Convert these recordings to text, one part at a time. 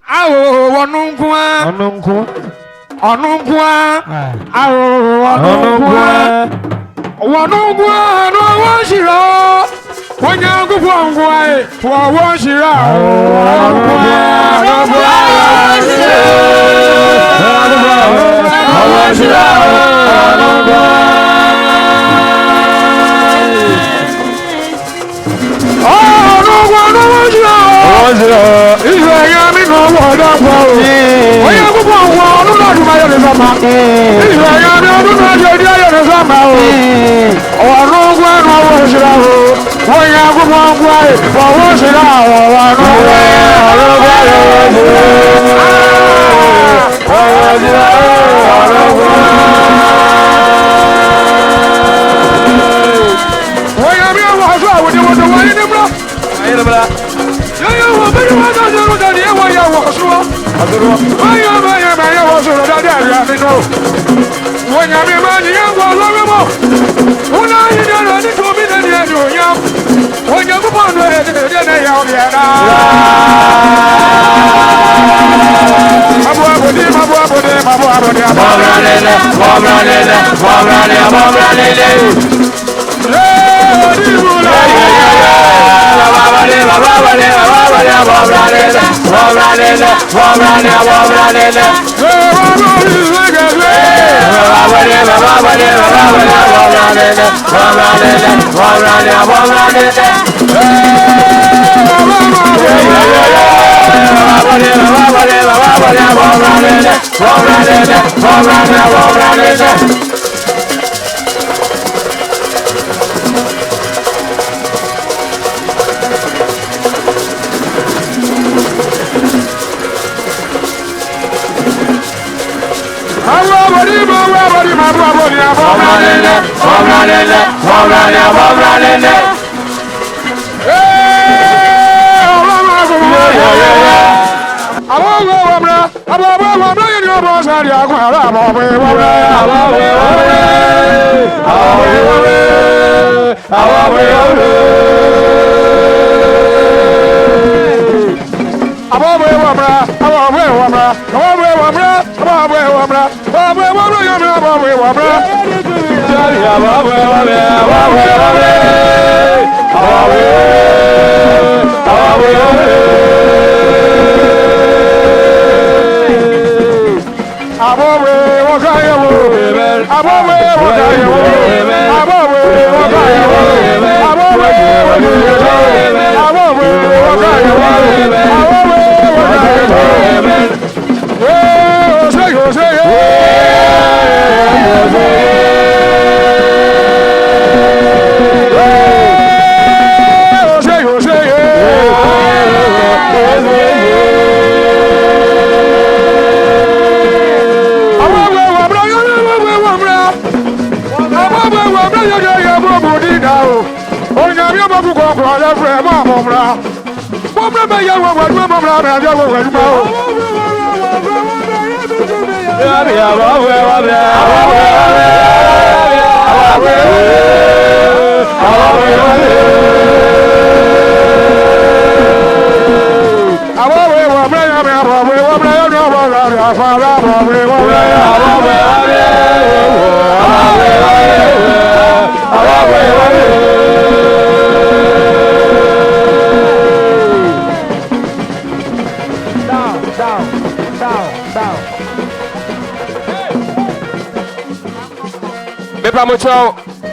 Awo wanunkwa. Onunkwa. Onunkwa. Awo wanunkwa. Wanunkwa no washira. Wanyangu kwangwa wa washira. Wanunkwa. Washira.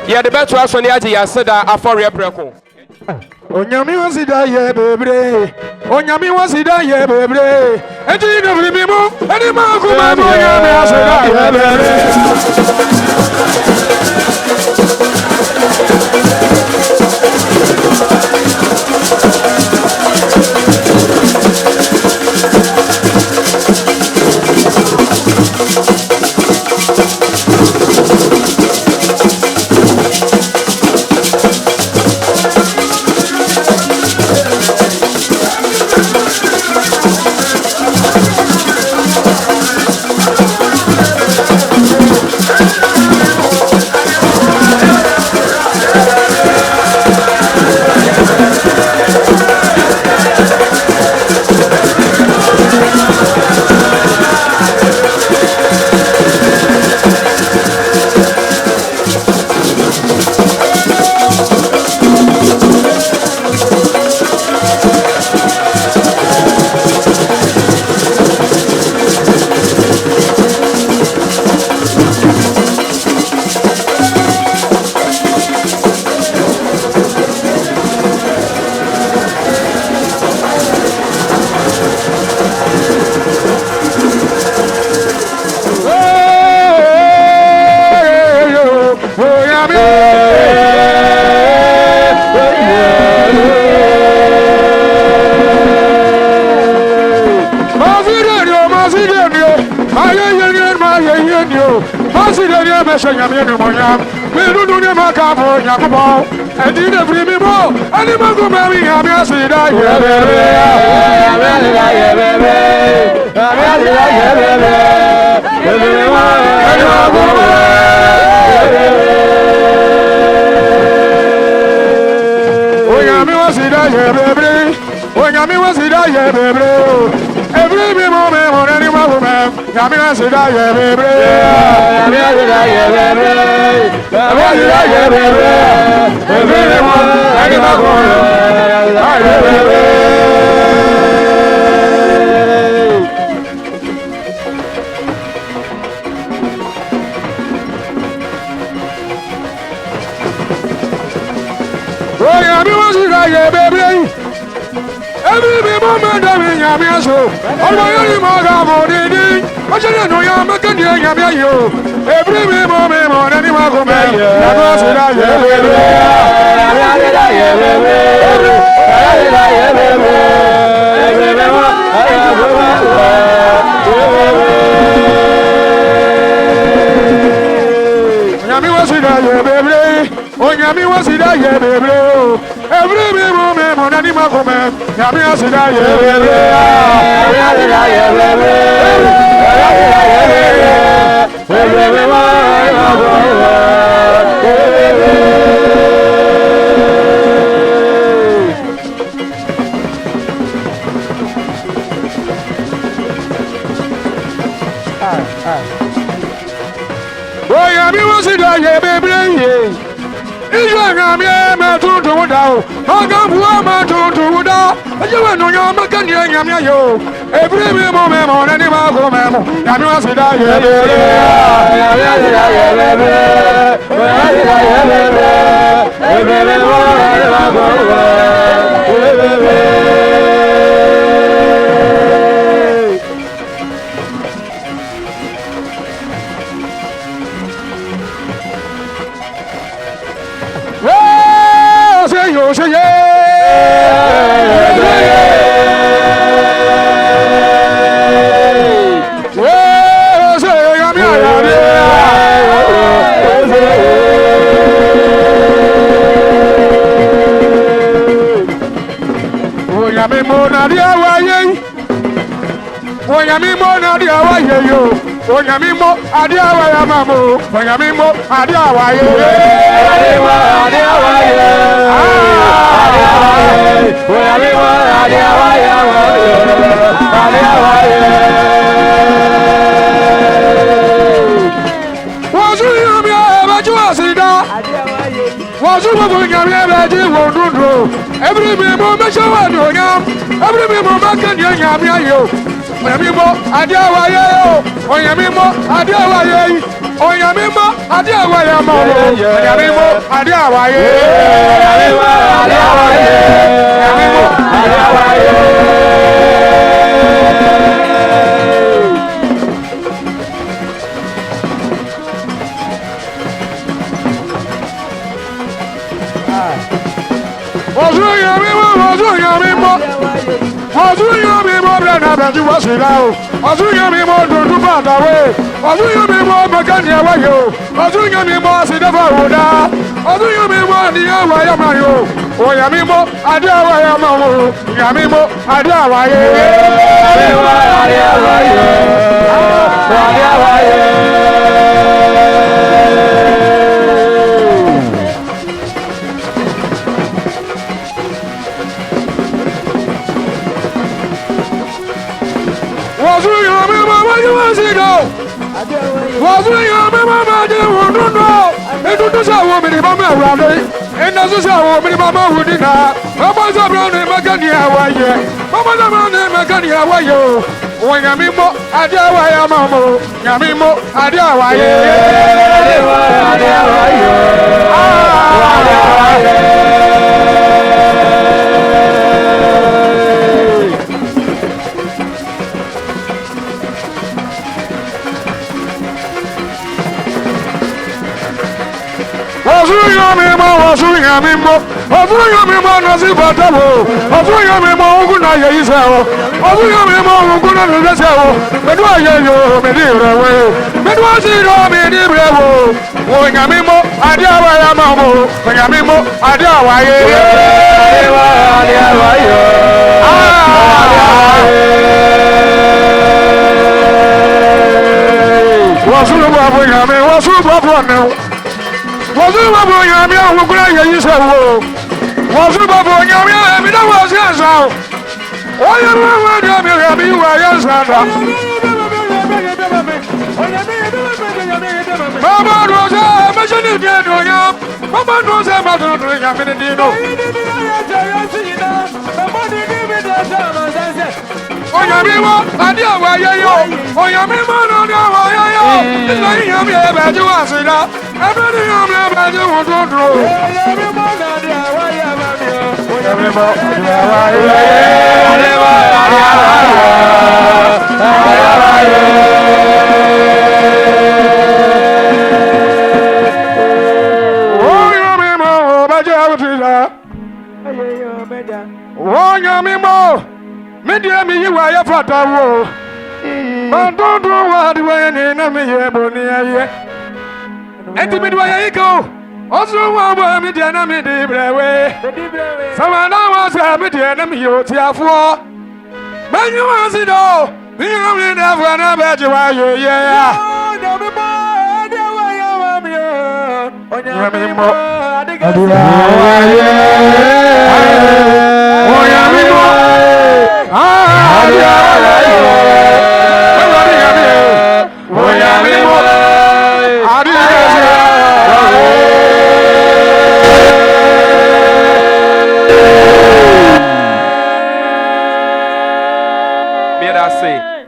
Yeah, the best was on the edge. I said that for your preco. Onyami was it yeah, baby. Onyami was it yeah, baby. And you never be more. And the man who I said, Aye, my you. Passing the message of Yamuya. We don't do the Macabo, Yakubo. And did a free more. And the Mago Mary, I'm saying, every moment on any moment, Yamina said, I have every moment I'm in Yamiaso, I'm my mother, I don't know you're making Yamio. Every moment on any Mago man, Yami was it, baby. Oh, Yami was it, baby. Every moment on any Mago man, Yami was it, oh, Yami was it, baby. I'm a to Woodao. I got one to Woodao. You went on your mechanic, Yamio. Every moment on any Mago man, Yami was Onyamimo adiawa ya mamu Onyamimo adiawa ye adiawa ye Onyamimo adiawa ya adiawa ye Wazu yamya bajua sida Wazu yamya bajua wondundo Every memo meshawa nyam Every memo makanya nyamya yo Onyamimo adiawa ye Onyamimo adiawa ye Onyamimo adiawa ye Onyamimo adiawa ye Onyamimo adiawa ye Onyamimo adiawa ye Onyamimo brana banju wasilao Onyamimo dundu badawe Onyamimo magania wayo Onyamimo asidafa woda Onyamimo adiawa ya mayo Onyamimo adiawa ya mamu Onyamimo adiawa ye Onyamimo adiawa ye Adiawa ye Was we your mamma? It was a woman in Mamma Rally, and as a woman in Mamma Woodina. Mamma's a brown in Magania, why ye? Mamma's a brown in Magania, why you? When Yamimo, Adiawa Yamamo, Yamimo, Adiawa Was we your mamma? Was we your mamma? ọ̀tún yọ mi mọ́ ọ̀nà sí bàtàbò ọ̀tún yọ mi mọ́ ogun náà yẹ iṣẹ́ o ọ̀tún yọ mi mọ́ ogun náà yẹ iṣẹ́ o mẹ́tú ayé yóò mi ní ìrẹ̀ wẹ̀ mẹ́tú ọ̀sí yóò mi ní ìrẹ̀ wò wò nyà mi mọ́ adé àwa ya máa mọ́ wò nyà mi mọ́ adé àwa yẹ. Adé àwa yẹ. Wọ́n sún lọ́wọ́ àbọ̀ nyà mi wọ́n sún bọ́ bọ̀ nù. Wọ́n sún bọ́ bọ̀ nyà mi àwọn ogun náà yẹ iṣẹ́ wò. Wọ́n sún bọ́ bọ̀ nyà mi ẹ̀mí náà wọ́n sí ẹ̀sán o. Wọ́n yẹ wọ́n wọ́n di ọmọ ìrìn àmì ìwà ẹ̀yẹ sàdá. Bàbá àdùn ọ̀sẹ̀ ẹ̀mẹ́sẹ̀ ní ìdí ẹ̀dùn ọ̀yọ́. Bàbá àdùn ọ̀sẹ̀ ẹ̀mẹ́sẹ̀ ní ìdí ẹ̀yàmí ní ìdí inú. Ọ̀yàmí wọ́n adé àwọn ayẹyẹ o. Ọ̀yàmí mọ́ ní ọdún àwọn ayẹyẹ o. Nígbà yíyan mi ẹ̀bẹ̀ tí wọ́n sì dá. Ẹ̀bẹ̀ ni yíyan mi ẹ̀bẹ̀ tí wọ́n tó dúró. Ọ̀yàmí mọ́ ní adé àwọn ayẹyẹ mi o. Ọ̀yàmí mọ́ adé àwọn ayẹyẹ. Adé mọ́ adé àwọn ayẹyẹ. Ọ̀yàmí mọ́ ọba jẹ́ àwọn ti dá. Ọ̀yàmí mọ́. Media mi yi wa ya fata wo Bandodo wa di wa ni na mi ye boni aye Enti mi di wa yi ko Osu wa bo mi di na mi di brewe Sama na wa sa mi di na mi yo ti afuo Banyu wa si do Mi yo mi da fa na be ji wa yo ye ya Na mi mo de wa ya wa mi yo Onya mi mo adiga wa ye Onya mi mo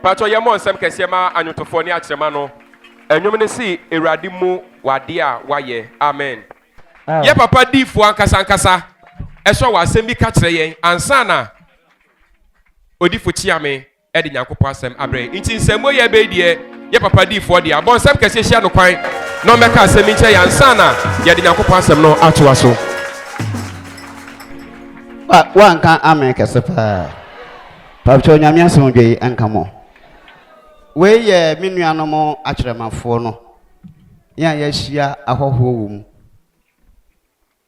Pacho yemo nsem kese ma anyotofo ne akyerema no enwom ne si ewrade mu wade a waye amen ye papa difo ankasa ankasa eso wa asem bi ka kyerɛ yɛn ansa na odifo chiame e de nyankopɔ asɛm abrɛ nti nsɛmo ye be die ye papa difo de abɔ nsɛm kese hia no kwan na ɔmɛka asɛm nkyɛ yɛn ansa na ye de nyankopɔ asɛm no atoa so wa nka amen kese pa Pacho nyame asɛm dwe anka mo we ye minuanom akyeremafo no ya yahia ahoho wom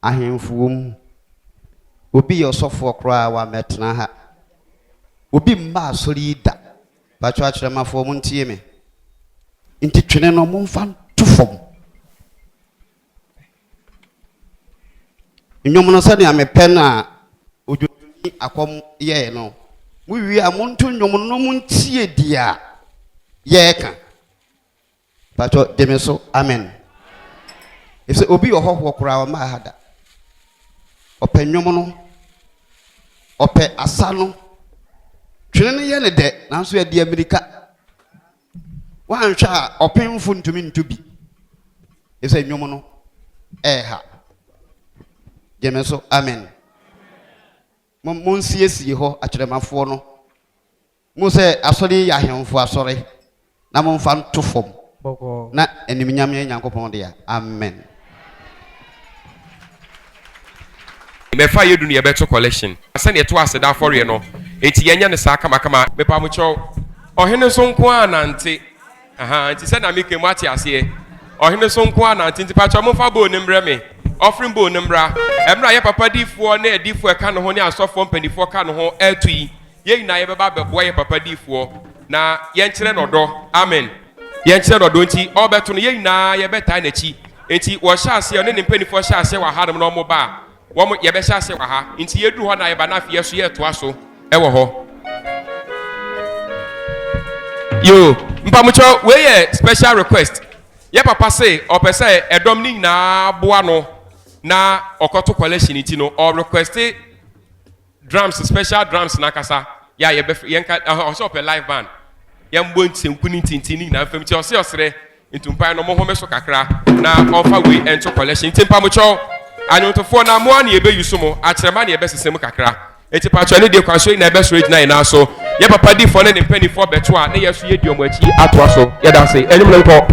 ahemfo wom obi yosofo kra wa metena ha obi mba asori da Pacho akyeremafo mo ntie me nti twene no momfa tufom nyom no sɛ me pɛ na odwoni akom ye no wi amonto nyom no mo ntie dia yeka Pacho demeso amen if obi ohwo kura wa ma hada ope nwom no ope asa no twene ne ye ne de nanso ya di America wan hwa openfo ntumi ntubi if nwom no ha demeso amen mon siesie ho akyeremafo no mo se asori ya hemfo asori na mo mfa ntofom na eniminyam ye nyankopon de amen me fa yedu ne beto collection asa ne to aseda afore no enti yenya ne saa kama kama me pa mo cho ohene so nko anante enti se na me kemu ati ase ohene so nko anante enti pa cho mo fa bo ne mbre me offering bo ne mbra emra ye papa difo na edifo e ka no ho ne asofo mpanifo ka no ho atui ye na ye beba bebo ye papa difo na ye nkyere no do amen ye nkyere no do nti obeto no ye na ye beta na chi enti wo hya ase ne mpanifo hya ase wa hadom no mo ba wo mo ye be hya ase wa ha nti ye du ho na ye ba na afie so ye to aso e wo ho yo mpamucho we ye special request ye papa say opese edom ni na boa no na okoto collection nti no or request drums special drums na kasa ya ye be yenka also pe live band ye mbo ntenkuni tintini na fam ti ose osere ntumpan no mo ho meso kakra na offer we ento collection ntimpa mo cho anyotofo na mo na ye be yusumo akyerema na ye be sesem kakra etipa cho ne de kwaso na be so region na so ye papa di fo ne mpani fo beto a na ye so ye di omo achi ato so ye da say enyum nko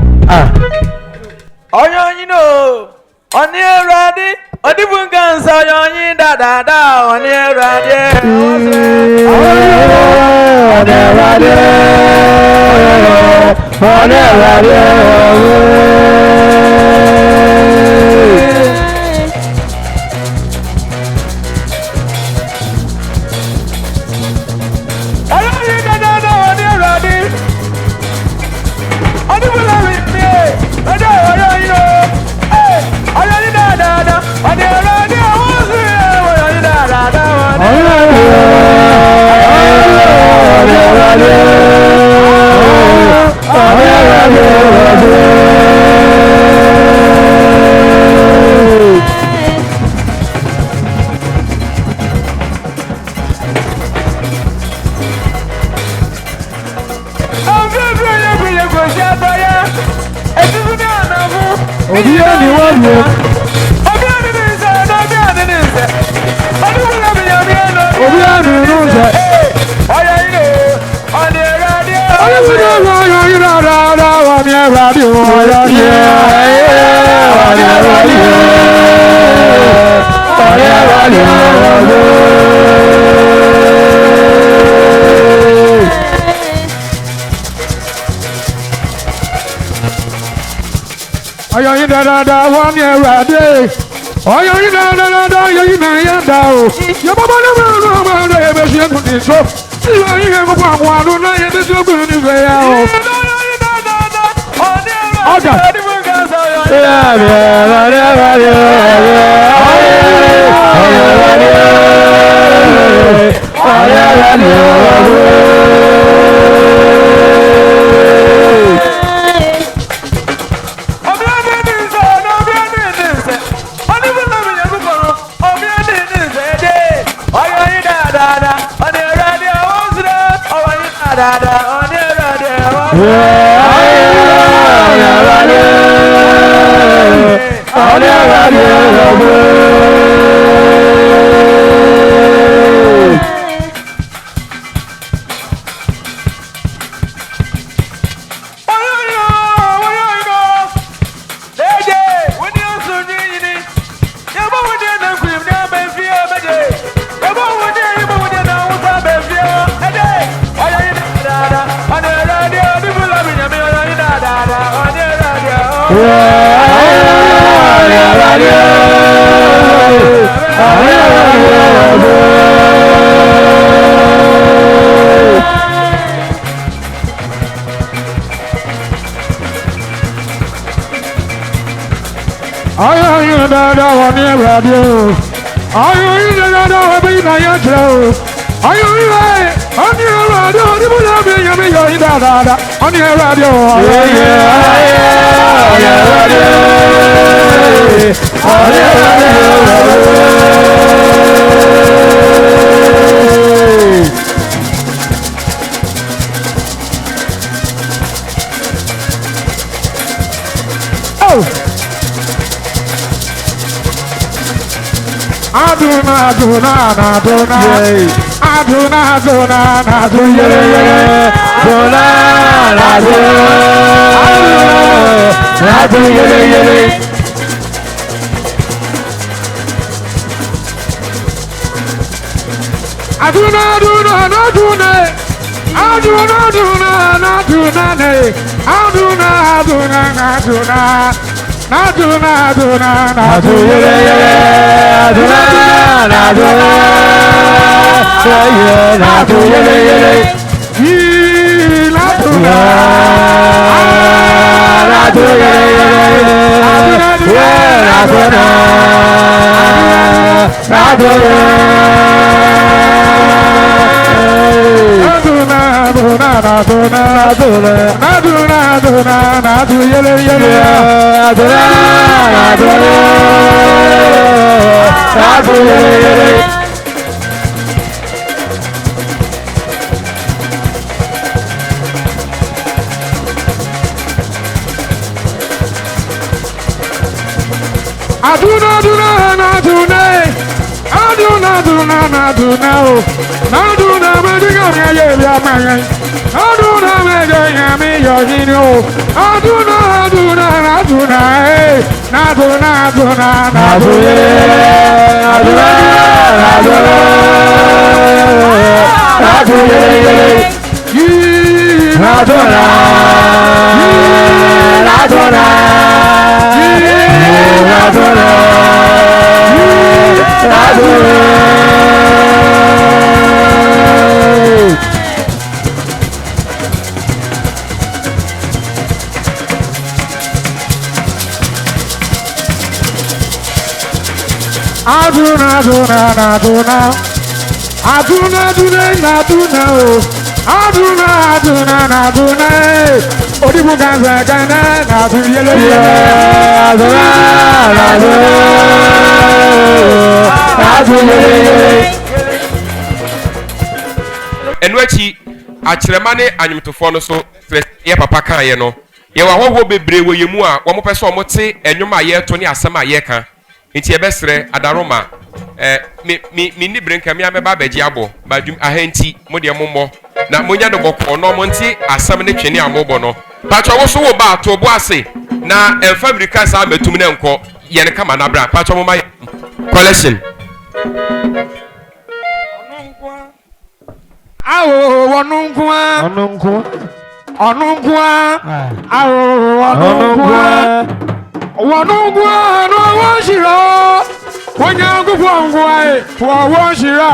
onyo nyino oni erade Odibungan so yon da da da on erade Enwechi akyeremane anyumtofo no so ye papa kan ye no ye wa hoho bebre wo yemu a wo mopese o mote enwuma ye to ne asem a ye kan nti ye besre adaroma mi ni brenka mi ameba baji abo badum ahenti mo de mommo na monya do bokọ no mo nti asem ne twene amobo no pacho wo so wo ba to bo ase na fabrika sa metum ne nko ye ne kama na bra pacho mo ma collection awo wonunkwa onunkwa awo wonunkwa no washira wonya gufongwa wo washira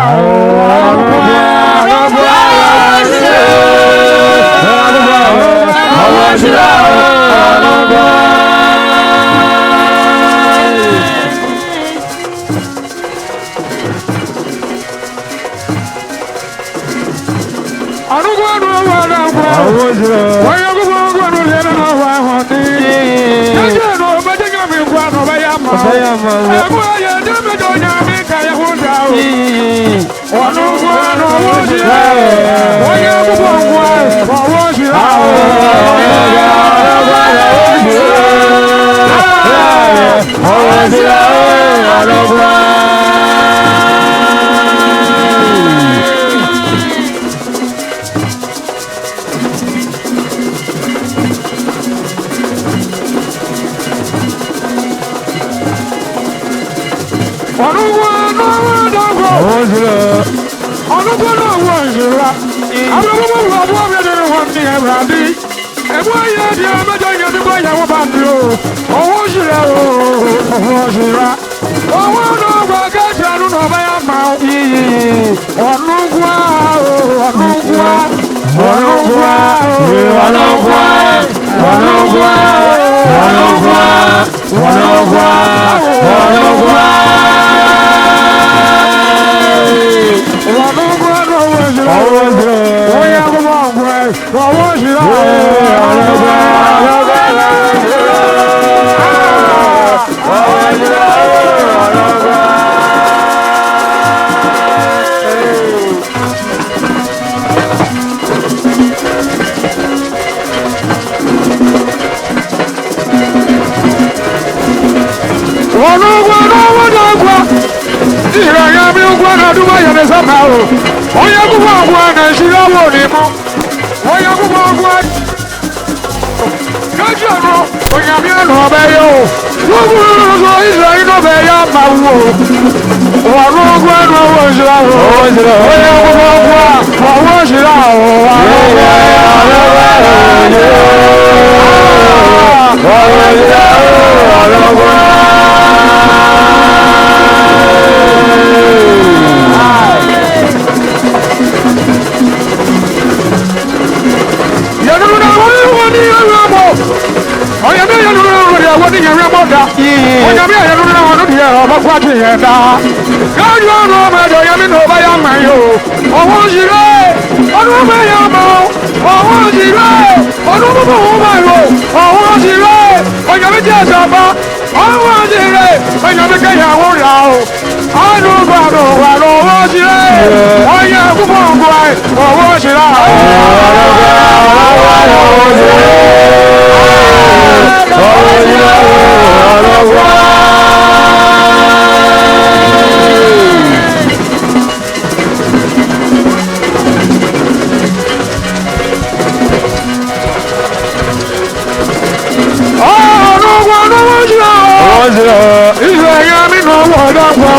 don't go.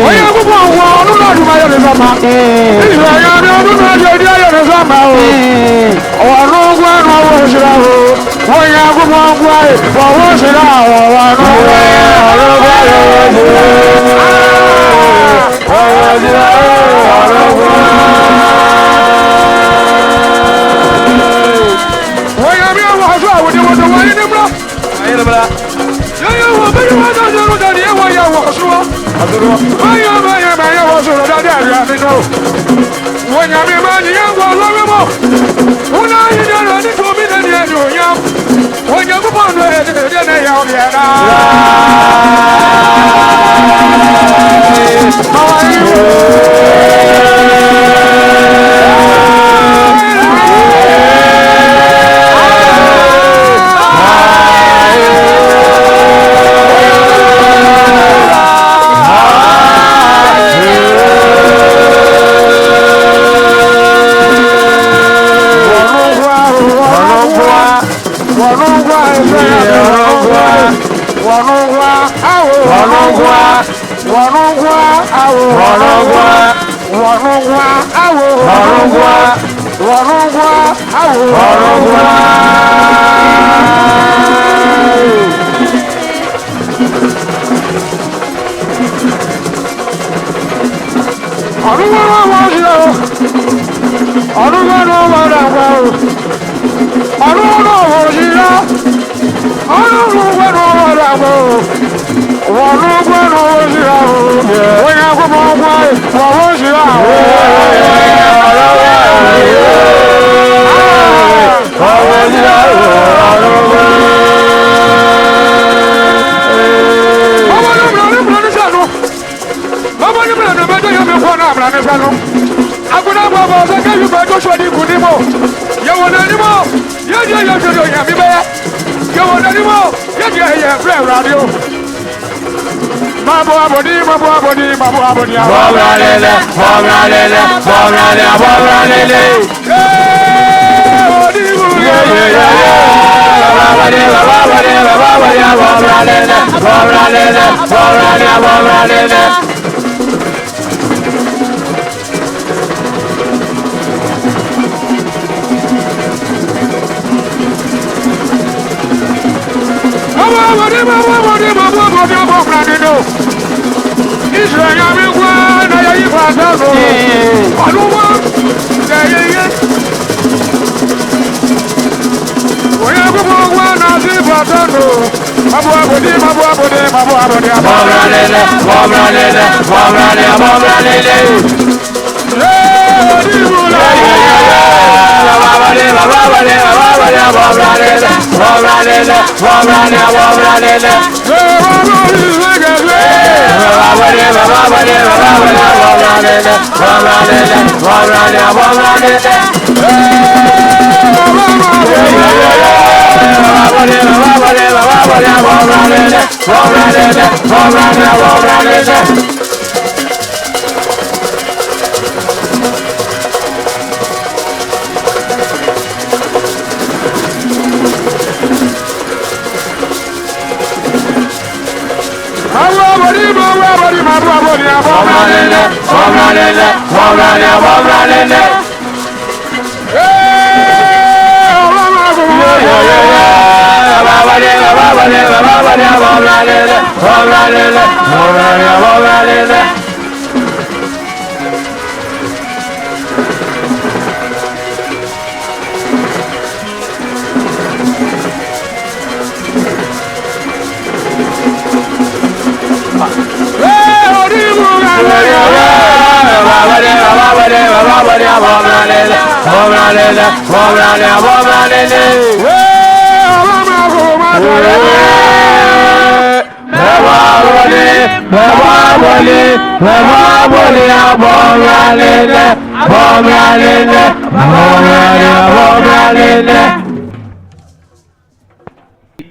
When you go on, no, not my other summer. If I am not the other summer, or no one was it out. When you go on, why, or was it out, or no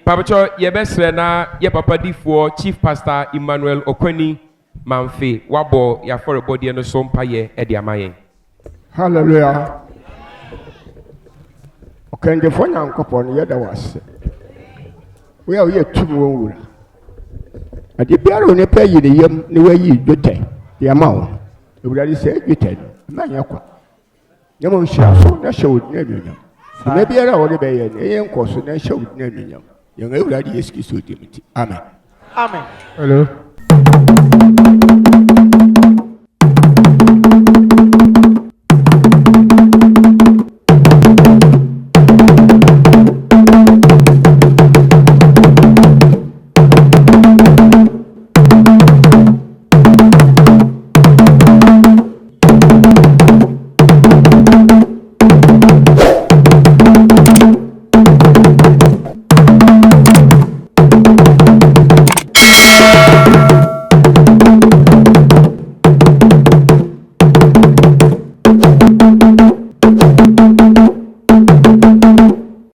Papacho, ye best na ye papa for Chief Pastor Emmanuel Okweni Manfe wabo ya for body no so mpaye e dia maye. Hallelujah. Okay, the phone yankopon ye da wase. We are here to wura. ade biara ne pɛ yi ne yam ne wayi dwetɛ de ama wo ewurade sɛ dwetɛ no na nyɛ kwa nyɛma nhyira so na hyɛ wo din anuonyam na biara a wɔde bɛyɛ no ɛyɛ nkɔ so na hyɛ wo din anuonyam yɛn ewurade yesu kristo di mu ti amen. Amen. Hello.